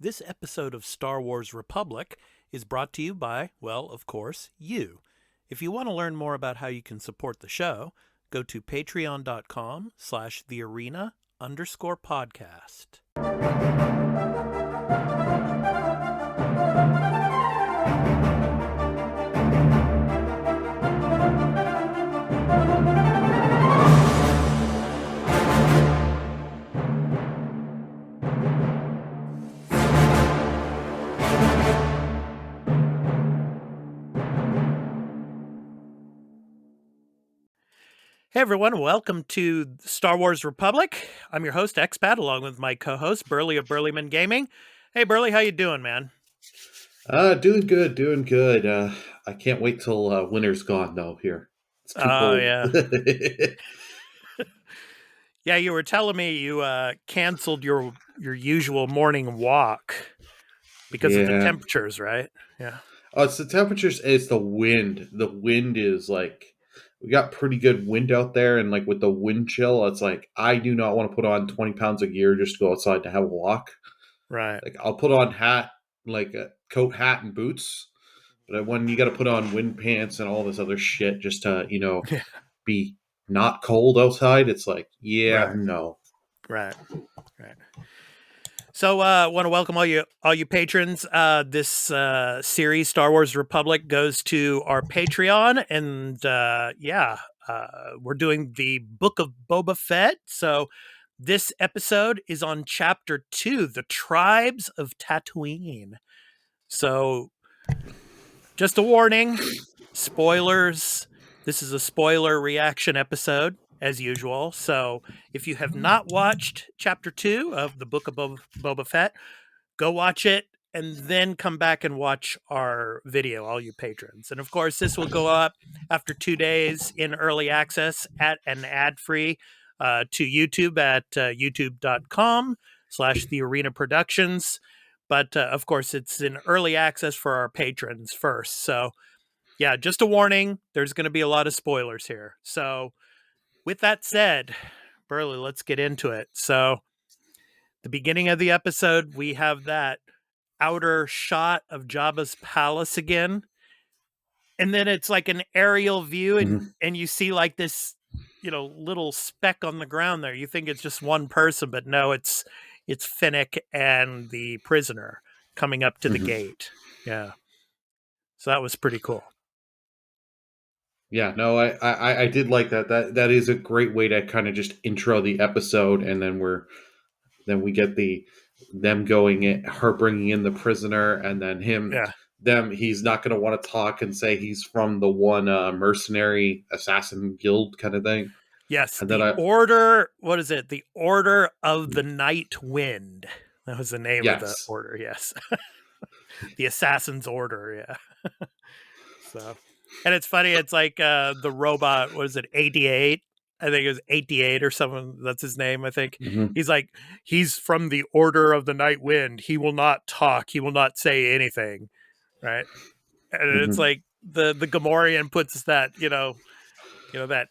This episode of Star Wars Republic is brought to you by, well, of course, you. If you want to learn more about how you can support the show, go to patreon.com/thearena_podcast. Hey everyone, welcome to Star Wars Republic. I'm your host, Expat, along with my co-host, Burly of Burlyman Gaming. Hey Burly, how you doing, man? Doing good. I can't wait till winter's gone though here. It's too Oh, cold. yeah. Yeah, you were telling me you canceled your usual morning walk because of the Yeah. temperatures, right? Yeah. It's the temperatures, it's the wind. The wind is like we got pretty good wind out there, and like with the wind chill, it's like I do not want to put on 20 pounds of gear just to go outside to have a walk. Right. Like I'll put on like a coat, hat, and boots. But when you got to put on wind pants and all this other shit just to, Yeah. be not cold outside, it's like, yeah, Right. no. Right. So want to welcome all you patrons. This series, Star Wars Republic, goes to our Patreon, and we're doing the Book of Boba Fett. So this episode is on Chapter 2, the Tribes of Tatooine. So just a warning, spoilers. This is a spoiler reaction episode, as usual. So if you have not watched Chapter 2 of the Book of Boba Fett, go watch it and then come back and watch our video, all you patrons. And of course, this will go up after 2 days in early access at an ad-free to YouTube at youtube.com/thearena productions. But of course, it's in early access for our patrons first. So yeah, just a warning, there's going to be a lot of spoilers here. So with that said, Burley, let's get into it. So the beginning of the episode, we have that outer shot of Jabba's palace again. And then it's like an aerial view and you see like this, little speck on the ground there. You think it's just one person, but no, it's Finnick and the prisoner coming up to the gate. Yeah. So that was pretty cool. Yeah, no, I did like that. That is a great way to kind of just intro the episode, and then we get them going in, her bringing in the prisoner, and then he's not going to want to talk and say he's from the one mercenary assassin guild kind of thing. Yes, And the Order. What is it? The Order of the Night Wind. That was the name of the order. Yes, the Assassin's Order. Yeah. So, and it's funny. It's like the robot. What is it? 88. I think it was 88 or someone. That's his name. I think he's like he's from the Order of the Night Wind. He will not talk. He will not say anything. Right. And it's like the Gamorrean puts that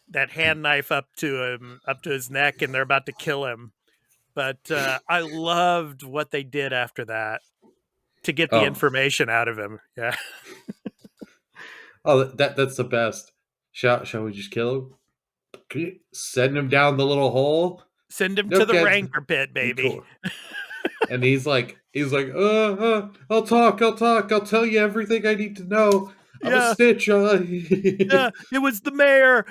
that hand knife up to his neck, and they're about to kill him. But I loved what they did after that to get the information out of him. Yeah. That's the best. Shall we just kill him? Send him down the little hole. Send him to the rancor pit, baby. And he's like, I'll talk. I'll tell you everything I need to know. I'm a snitch. Yeah, it was the mayor.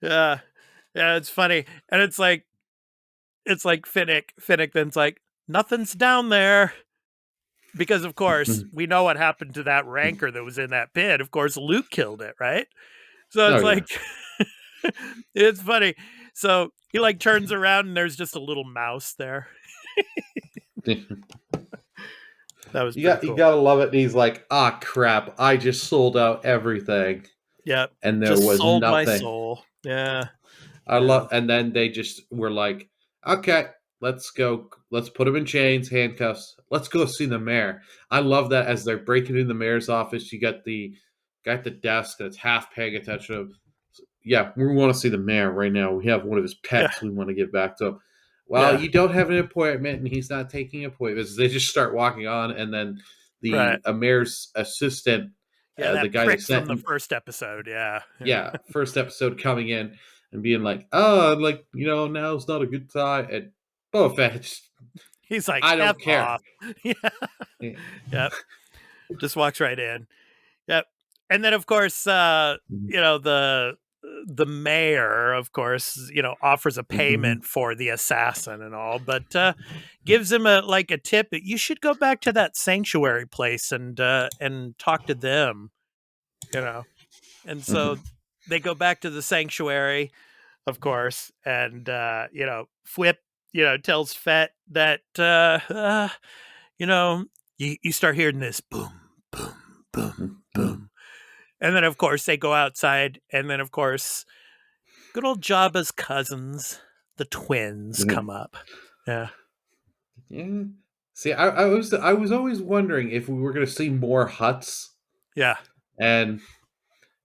Yeah, it's funny, and it's like Finnick. Then's like, nothing's down there, because of course we know what happened to that rancor that was in that pit. Of course, Luke killed it, right? So it's it's funny. So he like turns around and there's just a little mouse there. That was you cool. gotta love it. And he's like, crap, I just sold out everything. Yeah, and there was sold nothing. My soul. Yeah, and then they just were like, okay, let's go. Let's put him in chains, handcuffs. Let's go see the mayor. I love that as they're breaking in the mayor's office. You got the guy at the desk that's half paying attention. Yeah, we want to see the mayor right now. We have one of his pets we want to get back to. well, Yeah. you don't have an appointment, and he's not taking appointments. They just start walking on, and then Right. the Amir's assistant, Yeah, the that guy they prick sent, from the first episode. Yeah. Yeah. yeah, first episode coming in and being like, oh, like, now's not a good time. And Boba Fett, He's like, I F don't care. off. Yeah. Yep. Just walks right in. Yep. And then of course, the mayor, of course, offers a Mhm. payment for the assassin and all, but gives him a tip that you should go back to that sanctuary place and talk to them, you know. And so Mhm. they go back to the sanctuary, of course, and Fwip, tells Fett that you know, you start hearing this boom, boom, boom, Mhm. boom. And then, of course, they go outside. And then, of course, good old Jabba's cousins, the twins, Mhm. come up. Yeah. Yeah. See, I was always wondering if we were going to see more Huts, Yeah. and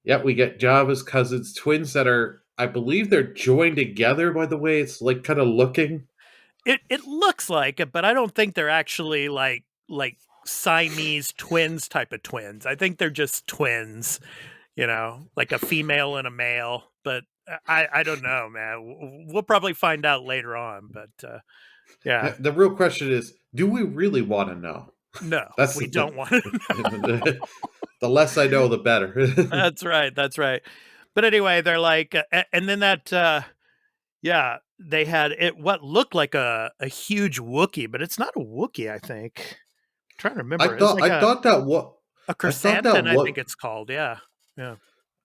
yeah, we get Java's cousins, twins that are, I believe, they're joined together. By the way, it's like kind of looking. It looks like it, but I don't think they're actually like Siamese twins type of twins. I think they're just twins, like a female and a male. But I don't know, man. We'll probably find out later on. But yeah, The real question is, do we really want to know? no, That's we don't want to know. the less I know, the better. That's right. That's right. But anyway, they're like, and then that, yeah, they had it what looked like a huge Wookiee, but it's not a Wookiee. I think. I'm trying to I remember. It's thought like I thought that what a I thought that chrysanthemum. I think what it's called. Yeah, yeah.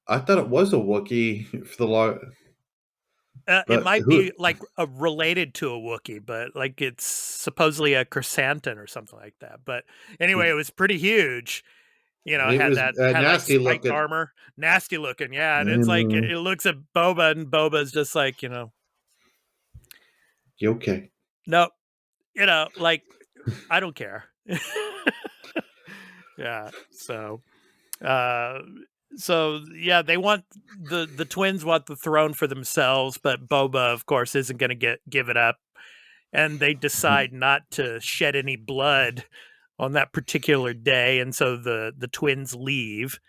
I thought it was a Wookiee for the long, It but might be who? like related to a Wookiee, but like it's supposedly a chrysanthemum or something like that. But anyway, it was pretty huge. It Had was that had like nasty spiked looking. armor, nasty looking. Yeah, and it's like And, it looks at Boba, and Boba's just like, you okay? no, like I don't care. Yeah. Uh so yeah, they want the twins want the throne for themselves, but Boba, of course, isn't going to give it up, and they decide not to shed any blood on that particular day, and so the twins leave.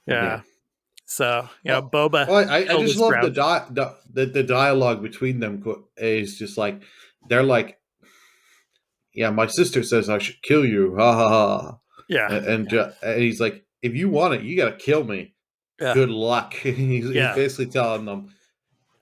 Yeah. Yeah. So, Well, Boba I held just his love ground. the dialogue between them is just like they're like, yeah, my sister says I should kill you, ha ha ha, Yeah. and he's like, if you want it, you got to kill me. Yeah. Good luck. He's Yeah. basically telling them,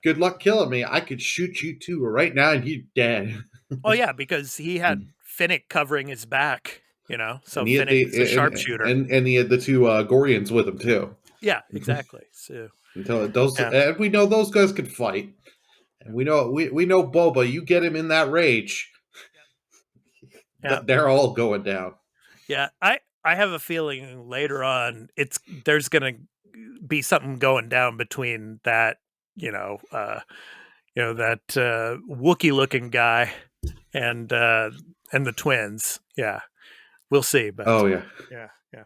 good luck killing me. I could shoot you too right now, and you're dead. Oh yeah, because he had Finnick covering his back, so And he had Finnick is a the sharpshooter. and he had the two Gorians with him too. Yeah, exactly. So Until those, yeah. and we know those guys can fight, and we know Boba. You get him in that rage, Yeah. they're all going down. Yeah. I have a feeling later on there's gonna be something going down between that, that Wookiee looking guy and the twins. Yeah. We'll see, but Oh yeah. yeah, yeah.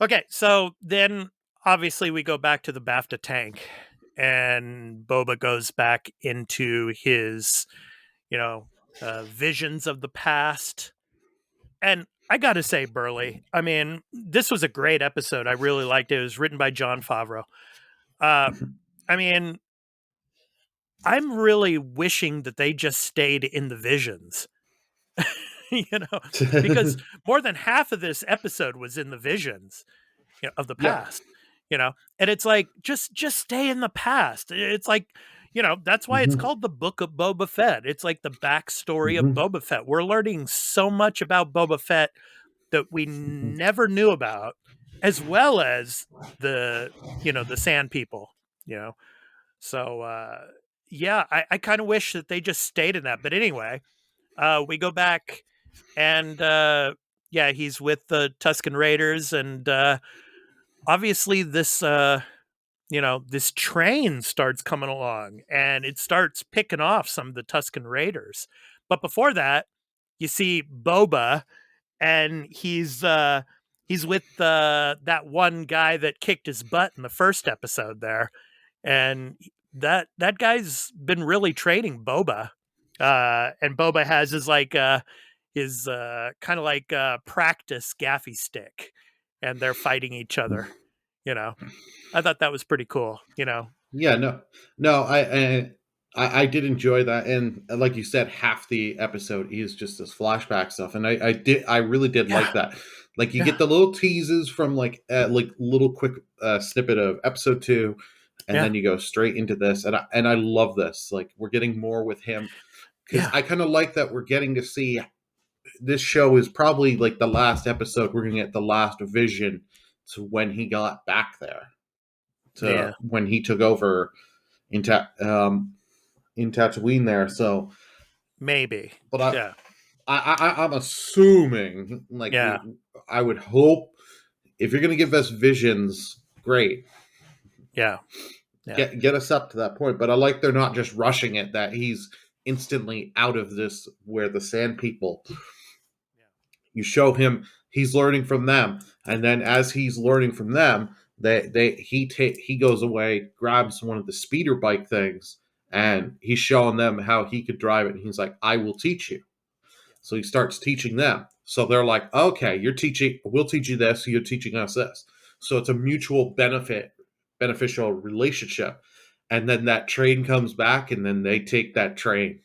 Okay, so then obviously we go back to the BAFTA tank, and Boba goes back into his, visions of the past. And I got to say, Burley, I mean, this was a great episode. I really liked it. It was written by Jon Favreau. Uh, I mean, I'm really wishing that they just stayed in the visions, because more than half of this episode was in the visions, of the Yeah. past, and it's like just stay in the past. It's like, that's why it's Mhm. called the Book of Boba Fett. It's like the backstory of Mhm. Boba Fett. We're learning so much about Boba Fett that we Mhm. never knew about, as well as the Sand People, you know. So yeah, I kind of wish that they just stayed in that. But anyway, we go back, and yeah, he's with the Tusken Raiders, and obviously this train starts coming along, and it starts picking off some of the Tusken Raiders. But before that, you see Boba, and he's with that one guy that kicked his butt in the first episode there, and that guy's been really training Boba. And Boba has his kind of like practice gaffy stick, and they're fighting each other. You know, I thought that was pretty cool. Yeah, no, I did enjoy that, and like you said, half the episode is just this flashback stuff, and I really did Yeah, like that. Like you yeah, get the little teases from like little quick snippet of episode 2, and yeah, then you go straight into this, and I love this. Like we're getting more with him because yeah, I kind of like that we're getting to see this show is probably like the last episode. We're gonna get the last vision to when he got back there, to yeah. when he took over in in Tatooine there. So, Maybe. but Yeah, I'm assuming like yeah, I would hope if you're gonna give us visions, great, yeah, yeah, get us up to that point. But I like they're not just rushing it. That he's instantly out of this where the Sand People. You show him he's learning from them, and then as he's learning from them, he goes away, grabs one of the speeder bike things, and he's showing them how he could drive it. And he's like, "I will teach you." So he starts teaching them. So they're like, "Okay, you're teaching. We'll teach you this. You're teaching us this." So it's a mutual beneficial relationship. And then that train comes back, and then they take that train.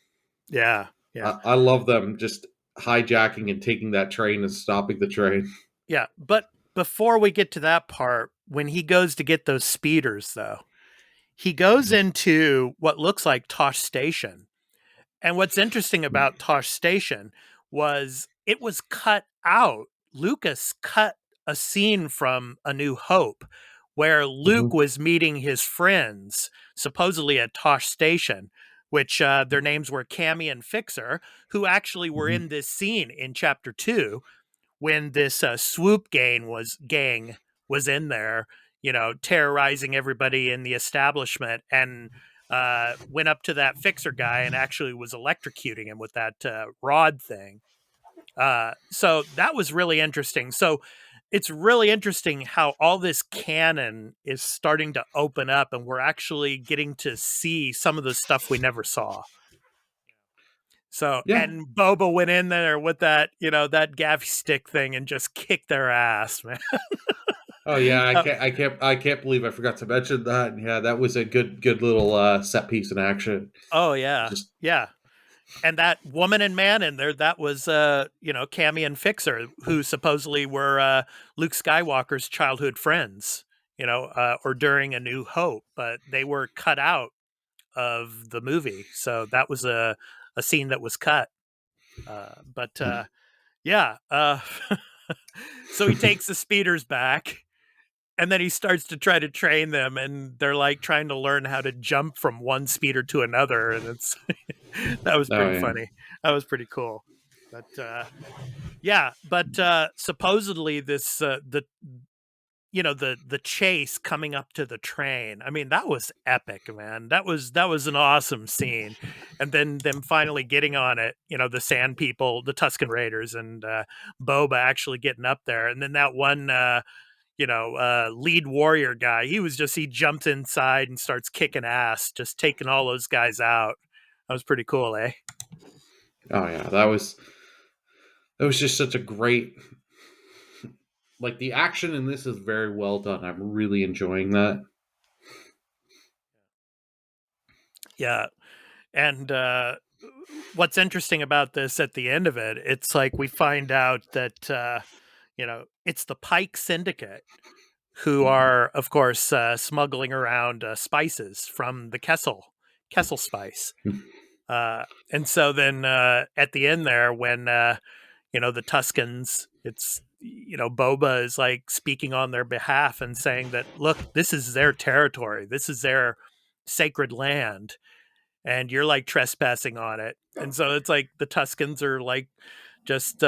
yeah, yeah, I love them just hijacking and taking that train and stopping the train. yeah. But before we get to that part, when he goes to get those speeders, though, he goes into what looks like Tosh Station. And what's interesting about Tosh Station was it was cut out. Lucas cut a scene from A New Hope where Luke Mm-hmm. was meeting his friends, supposedly at Tosh Station, which their names were Cammy and Fixer, who actually were Mm-hmm. in this scene in chapter 2 when this swoop gang was in there, terrorizing everybody in the establishment, and went up to that Fixer guy and actually was electrocuting him with that rod thing. So that was really interesting. So it's really interesting how all this canon is starting to open up, and we're actually getting to see some of the stuff we never saw. So, Yeah. and Boba went in there with that, that gaffy stick thing and just kicked their ass, man. Oh yeah. Uh, I can't believe I forgot to mention that. Yeah, that was a good little set piece in action. oh yeah, Just yeah. And that woman and man in there, that was Cammy and Fixer, who supposedly were Luke Skywalker's childhood friends, or during A New Hope, but they were cut out of the movie. So that was a scene that was cut. But yeah, so he takes the speeders back, and then he starts to try to train them, and they're like trying to learn how to jump from one speeder to another, and it's that was oh pretty yeah. funny. That was pretty cool. But yeah, but supposedly this the chase coming up to the train. I mean, that was epic, man. That was an awesome scene. And then them finally getting on it, the Sand People, the Tusken Raiders, and Boba actually getting up there. And then that one lead warrior guy, he jumps inside and starts kicking ass, just taking all those guys out. That was pretty cool, eh? Oh yeah. That was just such a great, like the action in this is very well done. I'm really enjoying that. Yeah. And what's interesting about this at the end of it, it's like we find out that it's the Pike Syndicate who are, of course, smuggling around spices from the Kessel spice. Uh, and so then at the end there, when the Tuscans, it's Boba is like speaking on their behalf and saying that, look, this is their territory, this is their sacred land, and you're like trespassing on it. And so it's like the Tuscans are like just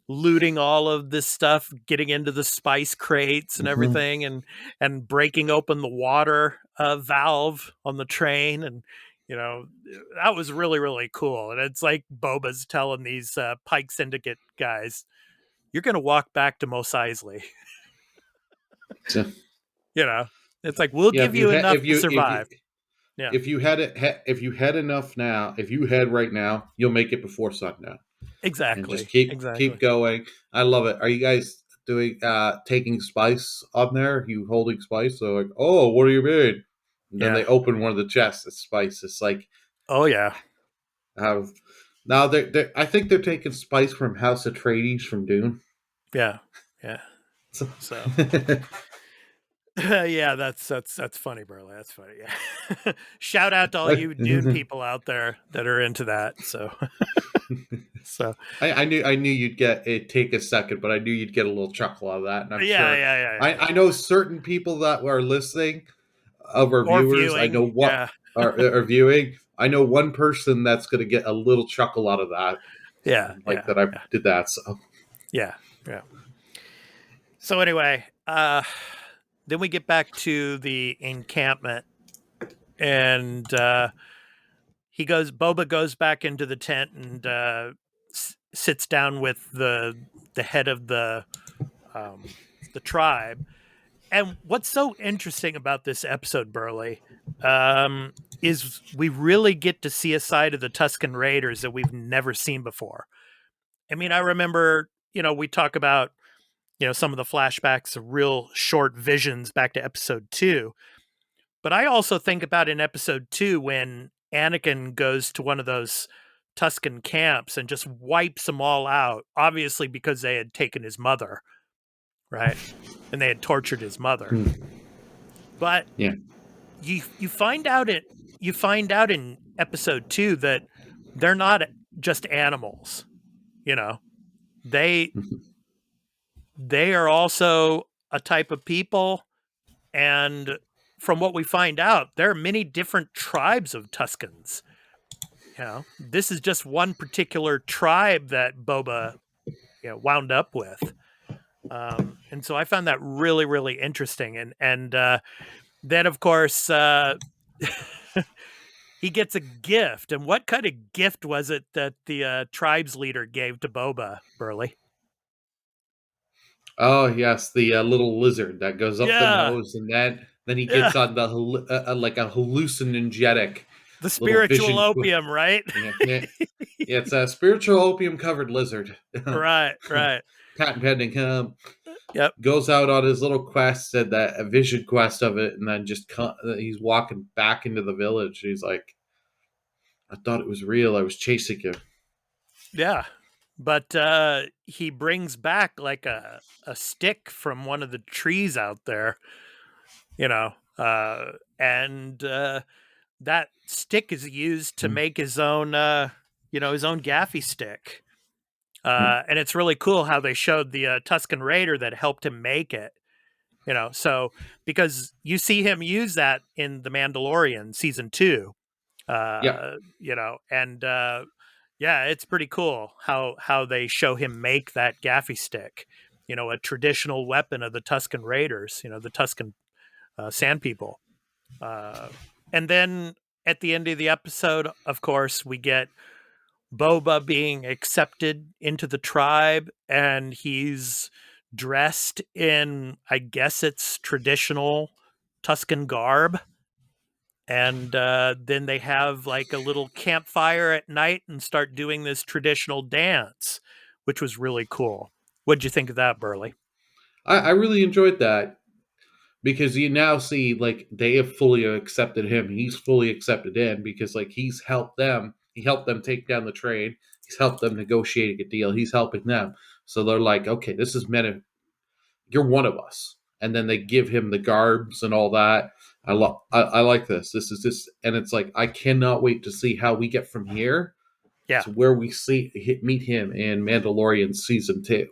looting all of this stuff, getting into the spice crates and Mm-hmm. everything, and breaking open the water valve on the train. And you know that was really really cool. And it's like Boba's telling these Pike Syndicate guys, "You're going to walk back to Mos Eisley." So you know, it's like we'll yeah, give you enough to if you survive. Yeah. if you had it, if you had enough now, if you had right now, you'll make it before sundown, and just Exactly. keep Exactly. going. I love it. Are you guys doing taking spice on there? You holding spice? So like, oh, what do you mean? And then Yeah. they open one of the chests. It's spice. It's like Oh yeah. have now they I think they're taking spice from House Atreides from Dune. Yeah. Yeah. So, So yeah, that's funny, Burley. That's funny. Yeah. Shout out to all like, you Dune people out there that are into that. So so I knew you'd get it take a second, but I knew you'd get a little chuckle out of that, and I'm yeah, sure yeah, yeah, yeah, I yeah. know certain people that are listening of our Or viewers. I viewing. know what Yeah. are viewing. I know one person that's going to get a little chuckle out of that, Yeah, and like yeah, that I yeah. did that. So Yeah. Yeah. So anyway, then we get back to the encampment and Boba goes back into the tent and sits down with the head of um, the tribe. And what's so interesting about this episode, Burley, is we really get to see a side of the Tusken Raiders that we've never seen before. I mean, I remember, we talk about, some of the flashbacks of real short visions back to episode 2. But I also think about in episode 2 when Anakin goes to one of those Tusken camps and just wipes them all out, obviously because they had taken his mother, right? And they had tortured his mother. But yeah, you find out in episode 2 that they're not just animals, you know. They they are also a type of people, and from what we find out, there are many different tribes of Tuscans. This is just one particular tribe that Boba, wound up with. And so I found that really, really interesting. And then, of course, he gets a gift. And what kind of gift was it that the tribes leader gave to Boba, Burley? oh yes, the little lizard that goes up the Yeah, nose, and then he yeah, gets on the like a hallucinogenic the little spiritual vision. opium, right? Yeah, yeah, yeah, it's a spiritual opium covered lizard. Right, right. Patent pending. Yep. Goes out on his little quest, said that a vision quest of it, and then just he's walking back into the village. He's like, I thought it was real. I was chasing you. Yeah. But he brings back like a stick from one of the trees out there, and that stick is used to make his own, his own gaffy stick. And it's really cool how they showed the Tusken Raider that helped him make it. So because you see him use that in The Mandalorian season 2, Yeah. and yeah, it's pretty cool how they show him make that gaffy stick, a traditional weapon of the Tusken Raiders, the Tusken Sand People. And then at the end of the episode, of course, we get Boba being accepted into the tribe, and he's dressed in, I guess it's traditional Tusken garb. And then they have like a little campfire at night and start doing this traditional dance, which was really cool. What'd you think of that, Burley? I really enjoyed that because you now see like they have fully accepted him. He's fully accepted in because like he's helped them. He helped them take down the trade. He's helped them negotiate a deal. He's helping them. So they're like, okay, this is meant. You're one of us. And then they give him the garbs and all that. I like this. This is just, and it's like I cannot wait to see how we get from here Yeah. to where we meet him in Mandalorian season 2.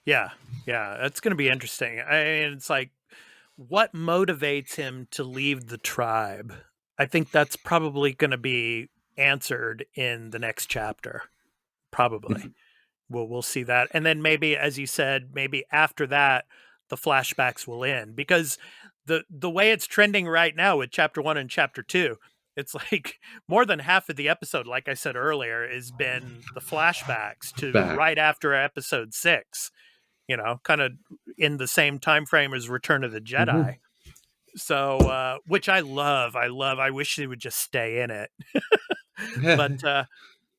Yeah. Yeah. That's going to be interesting. I mean, it's like, what motivates him to leave the tribe? I think that's probably going to be answered in the next chapter. Probably. We'll see that. And then maybe, as you said, maybe after that, the flashbacks will end, because the way it's trending right now with chapter 1 and chapter 2, it's like more than half of the episode, like I said earlier, has been the flashbacks to Back. right after episode 6, kind of in the same time frame as Return of the Jedi. Mm-hmm. So, which I love. I wish they would just stay in it. But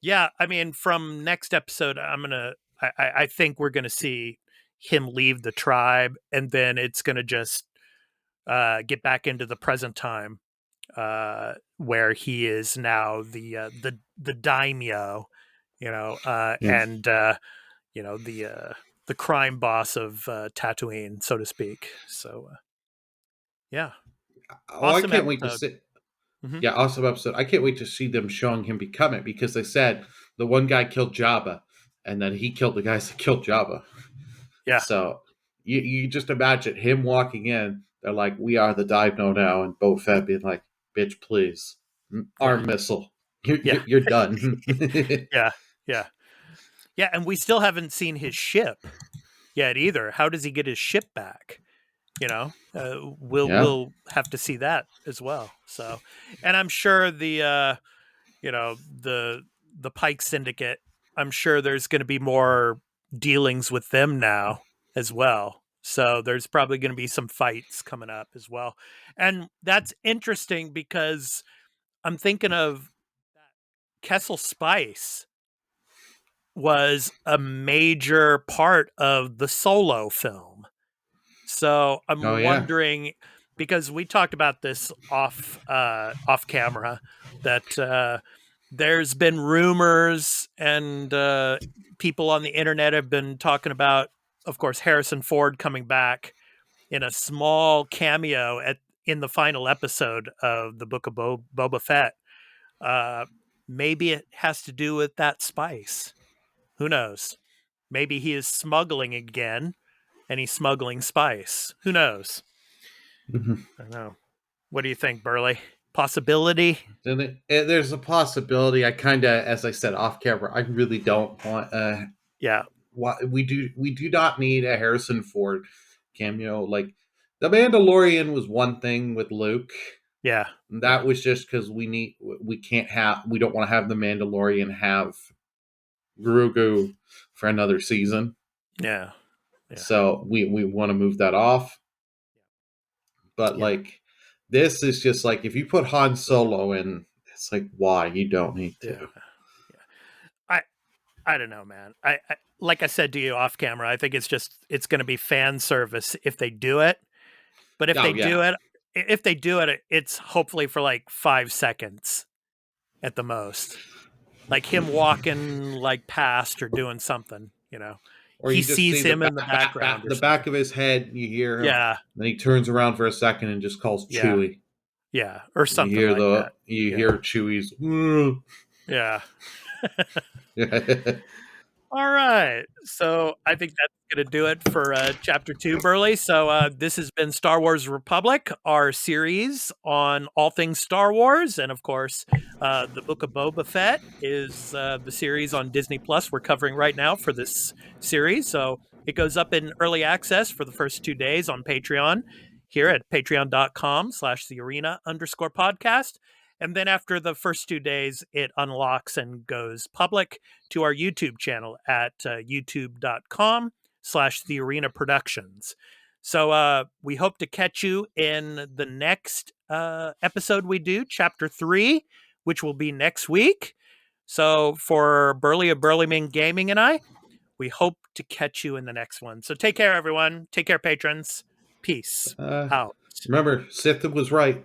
yeah, I mean, from next episode, I think we're gonna see him leave the tribe, and then it's gonna just get back into the present time, where he is now the daimyo, Yeah. and the crime boss of Tatooine, so to speak. So yeah, Oh, I awesome can't wait to episode. see. Hmm. Yeah, awesome episode. I can't wait to see them showing him become it because they said the one guy killed Jabba, and then he killed the guys that killed Jabba. Yeah, So you just imagine him walking in. They're like, "We are the Dino now," and Boba Fett being like, "Bitch, please, yeah, arm missile. You're yeah, you're, you're done." yeah, yeah, yeah. And we still haven't seen his ship yet either. How does he get his ship back? We'll Yeah. have to see that as well. So, and I'm sure you know the the Pike Syndicate. I'm sure there's going to be more dealings with them now as well. So there's probably going to be some fights coming up as well, and that's interesting because I'm thinking of Kessel Spice was a major part of the Solo film. So Oh I'm yeah. wondering, because we talked about this off camera, that there's been rumors and people on the internet have been talking about, of course, Harrison Ford coming back in a small cameo in the final episode of the Book of Boba Fett. Uh, Maybe it has to do with that spice. Who knows? Maybe he is smuggling again, and he's smuggling spice. Who knows? Mhm. I don't know. What do you think, Burley? Possibility? Then there's a possibility. I kind of, as I said off camera, I really don't want. Yeah, We do not need a Harrison Ford cameo. Like the Mandalorian was one thing with Luke. yeah, And yeah, that was just because we don't want to have the Mandalorian have Grogu for another season. yeah, yeah, So we want to move that off. But yeah, like this is just like if you put Han Solo in, it's like why you don't need to. yeah, yeah. I I don't know, man. I like I said to you off camera. I think it's going to be fan service if they do it. But Oh yeah. if they do it, it's hopefully for like 5 seconds at the most. Like him walking like past or doing something. Or He you just sees see the him in the background or back something. of his head, you hear him, Yeah, then he turns around for a second and just calls yeah, Chewie. yeah, or something like that. You Yeah, hear Chewie's. "Mm." yeah. All right. So I think that's going to do it for chapter 2, Burley. So this has been Star Wars Republic, our series on all things Star Wars. And of course, the Book of Boba Fett is the series on Disney Plus we're covering right now for this series. So it goes up in early access for the first 2 days on Patreon here at patreon.com/the arena_podcast. And then after the first 2 days, it unlocks and goes public to our YouTube channel at youtube.com/the arena productions. So we hope to catch you in the next episode we do, chapter 3, which will be next week. So for Burley of Burlyming Gaming and I, we hope to catch you in the next one. So take care, everyone. Take care, patrons. Peace uh, out. Remember, Sith was right.